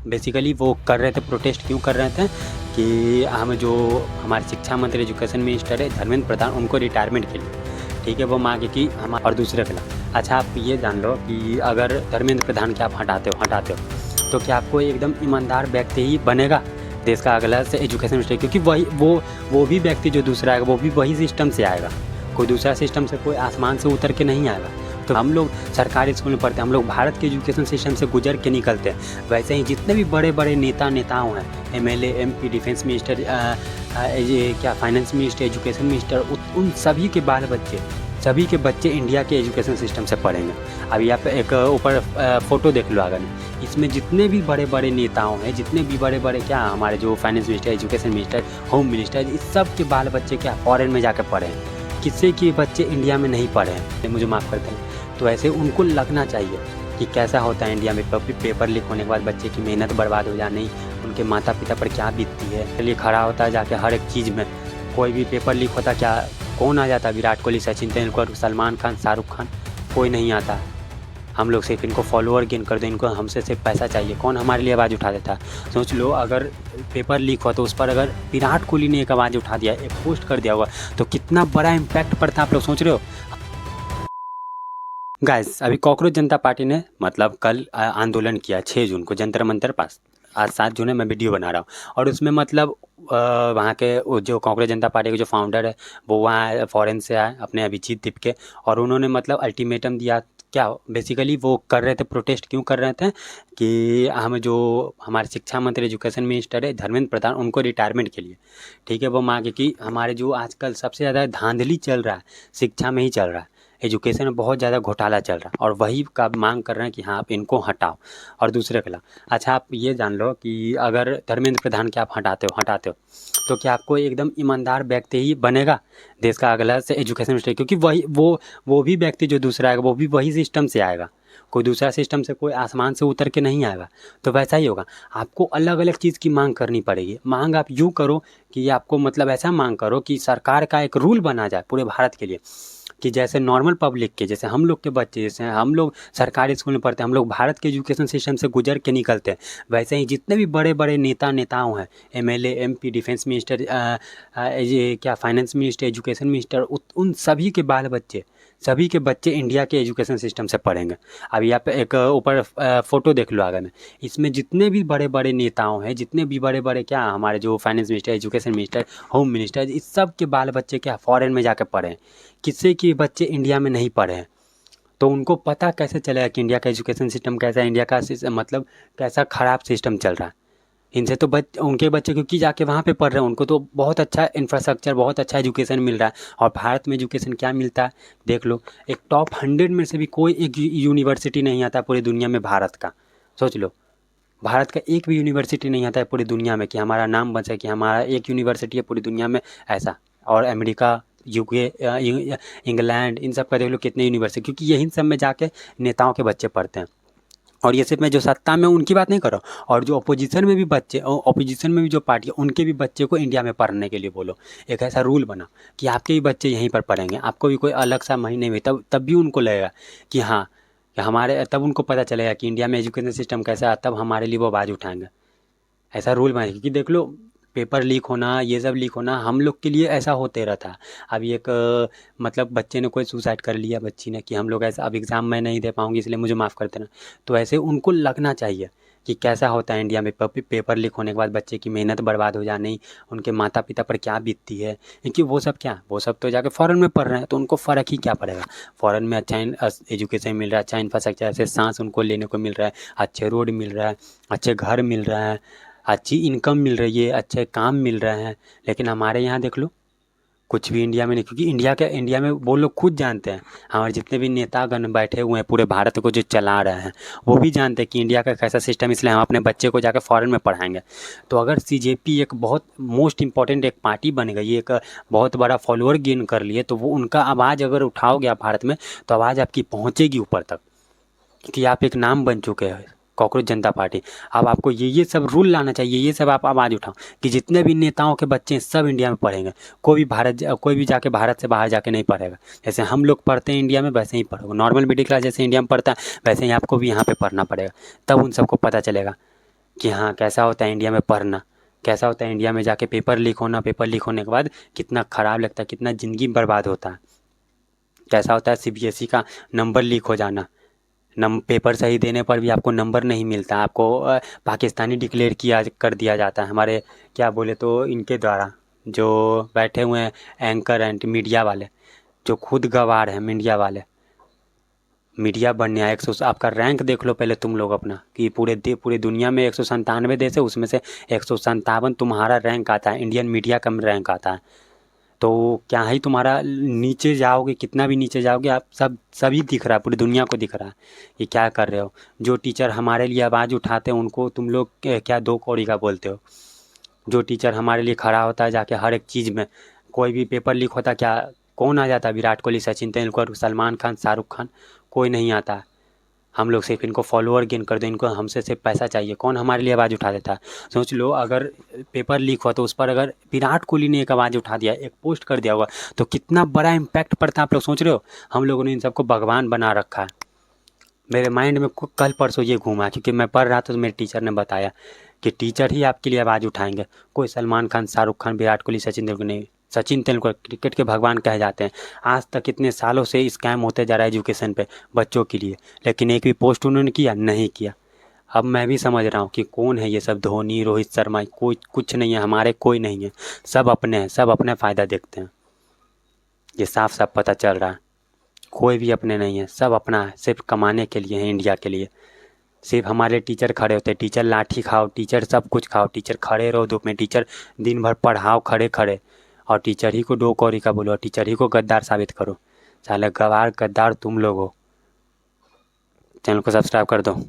Basically वो कर रहे थे, प्रोटेस्ट क्यों कर रहे थे कि हम जो हमारे शिक्षा मंत्री एजुकेशन मिनिस्टर है धर्मेंद्र प्रधान, उनको रिटायरमेंट के लिए, ठीक है, वो मांगे कि हम और दूसरे खिलाफ। अच्छा, आप ये जान लो कि अगर धर्मेंद्र प्रधान के आप हटाते हो तो क्या आपको एकदम ईमानदार व्यक्ति ही बनेगा देश का अगला से एजुकेशन मिनिस्टर, क्योंकि वही वो भी व्यक्ति जो दूसरा आएगा वो भी वही सिस्टम से आएगा, कोई दूसरा सिस्टम से, कोई आसमान से उतर के नहीं आएगा। तो हम लोग सरकारी स्कूल में पढ़ते हैं, हम लोग भारत के एजुकेशन सिस्टम से गुजर के निकलते हैं। वैसे ही जितने भी बड़े बड़े नेताओं हैं, एमएलए, एमपी, डिफेंस मिनिस्टर, ये क्या फाइनेंस मिनिस्टर, एजुकेशन मिनिस्टर, उन सभी के बाल बच्चे, सभी के बच्चे इंडिया के एजुकेशन सिस्टम से पढ़ेंगे। अभी आप एक ऊपर फ़ोटो देख लो अगर, इसमें जितने भी बड़े बड़े नेताओं हैं, जितने भी बड़े बड़े क्या हमारे जो finance minister, education minister, home minister, इस सब के बाल बच्चे क्या फॉरेन में जाकर पढ़े हैं। किसी के बच्चे इंडिया में नहीं पढ़े हैं, मुझे माफ़ करते हैं। तो ऐसे उनको लगना चाहिए कि कैसा होता है इंडिया में पेपर लीक होने के बाद बच्चे की मेहनत बर्बाद हो जानी, उनके माता पिता पर क्या बीतती है। इसलिए खड़ा होता है जाके हर एक चीज़ में, कोई भी पेपर लीक होता क्या कौन आ जाता, विराट कोहली, सचिन तेंदुलकर, सलमान खान, शाहरुख खान, कोई नहीं आता। हम लोग सिर्फ इनको फॉलोअर गेन कर दें, इनको हमसे सिर्फ पैसा चाहिए, कौन हमारे लिए आवाज़ उठा देता है। सोच लो अगर पेपर लीक हुआ तो उस पर अगर विराट कोहली ने एक आवाज़ उठा दिया, एक पोस्ट कर दिया होगा तो कितना बड़ा इम्पैक्ट पड़ता है, आप लोग सोच रहे हो। गाइस, अभी कॉकरोच जनता पार्टी ने मतलब कल आंदोलन किया 6 जून को जंतर मंतर पास। आज 7 जून है, मैं वीडियो बना रहा हूँ और उसमें मतलब वहाँ के जो कॉकरोच जनता पार्टी के जो फाउंडर है वो वहाँ फॉरेन से आए, अपने अभिजीत दीप के, और उन्होंने मतलब अल्टीमेटम दिया। क्या बेसिकली वो कर रहे थे, प्रोटेस्ट क्यों कर रहे थे कि हम जो हमारे शिक्षा मंत्री एजुकेशन मिनिस्टर है धर्मेंद्र प्रधान, उनको रिटायरमेंट के लिए, ठीक है, वो मांगे कि हमारे जो आजकल सबसे ज़्यादा धांधली चल रहा है शिक्षा में ही चल रहा है, एजुकेशन में बहुत ज़्यादा घोटाला चल रहा है, और वही का मांग कर रहे हैं कि हाँ आप इनको हटाओ और दूसरे खिलाफ। अच्छा, आप ये जान लो कि अगर धर्मेंद्र प्रधान के आप हटाते हो तो क्या आपको एकदम ईमानदार व्यक्ति ही बनेगा देश का अगला से एजुकेशन मिनिस्टर, क्योंकि वही वो भी व्यक्ति जो दूसरा आएगा वो भी वही सिस्टम से आएगा, कोई दूसरा सिस्टम से, कोई आसमान से उतर के नहीं आएगा। तो वैसा ही होगा, आपको अलग अलग चीज़ की मांग करनी पड़ेगी। मांग आप यूँ करो कि आपको मतलब ऐसा मांग करो कि सरकार का एक रूल बना जाए पूरे भारत के लिए कि जैसे नॉर्मल पब्लिक के, जैसे हम लोग के बच्चे, जैसे हम लोग सरकारी स्कूल में पढ़ते हैं, हम लोग भारत के एजुकेशन सिस्टम से गुजर के निकलते हैं, वैसे ही जितने भी बड़े बड़े नेताओं हैं, एमएलए, एमपी, डिफेंस मिनिस्टर, ये क्या फाइनेंस मिनिस्टर, एजुकेशन मिनिस्टर, उन सभी के बाल बच्चे, सभी के बच्चे इंडिया के एजुकेशन सिस्टम से पढ़ेंगे। अभी आप एक ऊपर फ़ोटो देख लो आगे में, इसमें जितने भी बड़े बड़े नेताओं हैं, जितने भी बड़े बड़े क्या हमारे जो finance minister, education minister, home minister, इस सब के बाल बच्चे क्या फॉरेन में जाकर पढ़े हैं। किसी के बच्चे इंडिया में नहीं पढ़े हैं, तो उनको पता कैसे चलेगा कि इंडिया का एजुकेशन सिस्टम कैसा है, इंडिया का मतलब कैसा ख़राब सिस्टम चल रहा है। इनसे तो उनके बच्चे क्योंकि जाके वहाँ पे पढ़ रहे हैं, उनको तो बहुत अच्छा इंफ्रास्ट्रक्चर, बहुत अच्छा एजुकेशन मिल रहा है। और भारत में एजुकेशन क्या मिलता है देख लो, एक टॉप 100 में से भी कोई एक यूनिवर्सिटी नहीं आता पूरी दुनिया में भारत का। सोच लो, भारत का एक भी यूनिवर्सिटी नहीं आता है पूरी दुनिया में कि हमारा नाम बन सके कि हमारा एक यूनिवर्सिटी है पूरी दुनिया में ऐसा। और अमेरिका, यूके, इंग्लैंड, इन सब का देख लो कितने यूनिवर्सिटी, क्योंकि यही सब में जाके नेताओं के बच्चे पढ़ते हैं। और ये सिर्फ मैं जो सत्ता में उनकी बात नहीं कर रहा हूँ, और जो अपोजिशन में भी बच्चे, अपोजिशन में भी जो पार्टी है उनके भी बच्चे को इंडिया में पढ़ने के लिए बोलो। एक ऐसा रूल बना कि आपके भी बच्चे यहीं पर पढ़ेंगे, आपको भी कोई अलग सा महीने में, तब भी उनको लगेगा कि हाँ कि हमारे, तब उनको पता चलेगा कि इंडिया में एजुकेशन सिस्टम कैसा है, तब हमारे लिए वो आवाज़ उठाएंगे। ऐसा रूल बनाए, क्योंकि देख लो पेपर लीक होना, ये सब लीक होना हम लोग के लिए ऐसा होते रहता है। अभी एक मतलब बच्चे ने कोई सुसाइड कर लिया, बच्ची ने, कि हम लोग ऐसा, अब एग्ज़ाम मैं नहीं दे पाऊँगी इसलिए मुझे माफ़ कर देना। तो ऐसे उनको लगना चाहिए कि कैसा होता है इंडिया में पेपर लीक होने के बाद बच्चे की मेहनत बर्बाद हो जानी, उनके माता पिता पर क्या बीतती है। क्योंकि वो सब क्या, वो सब तो जाके फ़ॉरेन में पढ़ रहे हैं, तो उनको फ़र्क ही क्या पड़ेगा। फ़ॉरेन में अच्छा एजुकेशन मिल रहा है, अच्छा इंफ्रास्ट्रक्चर, ऐसे सांस उनको लेने को मिल रहा है, अच्छे रोड मिल रहा है, अच्छे घर मिल रहा है, अच्छी इनकम मिल रही है, अच्छे काम मिल रहे हैं। लेकिन हमारे यहाँ देख लो कुछ भी इंडिया में नहीं, क्योंकि इंडिया में वो लोग खुद जानते हैं, हमारे जितने भी नेतागण बैठे हुए हैं पूरे भारत को जो चला रहे हैं, वो भी जानते हैं कि इंडिया का कैसा सिस्टम, इसलिए हम अपने बच्चे को जाकर फॉरेन में पढ़ाएंगे। तो अगर सीजेपी एक बहुत मोस्ट इंपॉर्टेंट एक पार्टी बन गई, एक बहुत बड़ा फॉलोअर गेन कर लिए, तो वो उनका आवाज़ अगर उठाओगे आप भारत में, तो आवाज़ आपकी पहुँचेगी ऊपर तक, कि आप एक नाम बन चुके हैं कॉकरोच जनता पार्टी। अब आपको ये सब रूल लाना चाहिए, ये सब आप आवाज़ उठाओ कि जितने भी नेताओं के बच्चे हैं सब इंडिया में पढ़ेंगे, कोई भी जाके भारत से बाहर जाके नहीं पढ़ेगा। जैसे हम लोग पढ़ते हैं इंडिया में वैसे ही पढ़ोगे, नॉर्मल मिडिल क्लास जैसे इंडिया में पढ़ता है वैसे ही आपको भी यहाँ पे पढ़ना पड़ेगा, तब उन सबको पता चलेगा कि हाँ कैसा होता है इंडिया में पढ़ना, कैसा होता है इंडिया में जाके पेपर लीक होना, पेपर लीक होने के बाद कितना ख़राब लगता है, कितना ज़िंदगी बर्बाद होता है। कैसा होता है सीबीएसई का नंबर लीक हो जाना, पेपर सही देने पर भी आपको नंबर नहीं मिलता, आपको पाकिस्तानी डिक्लेयर किया कर दिया जाता है हमारे क्या बोले तो इनके द्वारा, जो बैठे हुए हैं एंकर एंड मीडिया वाले, जो खुद गवार हैं मीडिया वाले। मीडिया बनने आए 100, आपका रैंक देख लो पहले तुम लोग अपना, कि पूरे दुनिया में 197 देश है, उसमें से 157 तुम्हारा रैंक आता है, इंडियन मीडिया का रैंक आता है। तो क्या ही तुम्हारा नीचे जाओगे, कितना भी नीचे जाओगे आप सभी दिख रहा है, पूरी दुनिया को दिख रहा है ये क्या कर रहे हो। जो टीचर हमारे लिए आवाज़ उठाते हैं उनको तुम लोग क्या दो कौड़ी का बोलते हो। जो टीचर हमारे लिए खड़ा होता है जाके हर एक चीज़ में, कोई भी पेपर लीक होता क्या कौन आ जाता है, विराट कोहली, सचिन तेंदुलकर, सलमान खान, शाहरुख खान, कोई नहीं आता है। हम लोग सिर्फ इनको फॉलोअर गेन कर दें, इनको हमसे सिर्फ पैसा चाहिए, कौन हमारे लिए आवाज़ उठा देता है। सोच लो अगर पेपर लीक हुआ तो उस पर अगर विराट कोहली ने एक आवाज़ उठा दिया, एक पोस्ट कर दिया होगा, तो कितना बड़ा इम्पैक्ट पड़ता है। आप लोग सोच रहे हो। हम लोगों ने इन सबको भगवान बना रखा है। मेरे माइंड में कल परसों ये घूमा, क्योंकि मैं पढ़ रहा था तो मेरे टीचर ने बताया कि टीचर ही आपके लिए आवाज़ उठाएंगे। कोई सलमान खान, शाहरुख खान, विराट कोहली, सचिन तेंदुलकर नहीं। सचिन तेंदुलकर क्रिकेट के भगवान कहे जाते हैं। आज तक इतने सालों से स्कैम होते जा रहा है एजुकेशन पे बच्चों के लिए, लेकिन एक भी पोस्ट उन्होंने किया नहीं किया। अब मैं भी समझ रहा हूँ कि कौन है ये सब, धोनी, रोहित शर्मा, कोई कुछ नहीं है हमारे, कोई नहीं है, सब अपने हैं, सब अपने फ़ायदा देखते हैं। ये साफ साफ पता चल रहा है। कोई भी अपने नहीं है, सब अपना है, सिर्फ कमाने के लिए है, इंडिया के लिए। सिर्फ हमारे टीचर खड़े होते हैं, टीचर लाठी खाओ, टीचर सब कुछ खाओ, टीचर खड़े रहो धूप में, टीचर दिन भर पढ़ाओ खड़े खड़े, और टीचर ही को दो कौड़ी का बोलो, और टीचर ही को गद्दार साबित करो। साले गवार गद्दार तुम लोग हो। चैनल को सब्सक्राइब कर दो।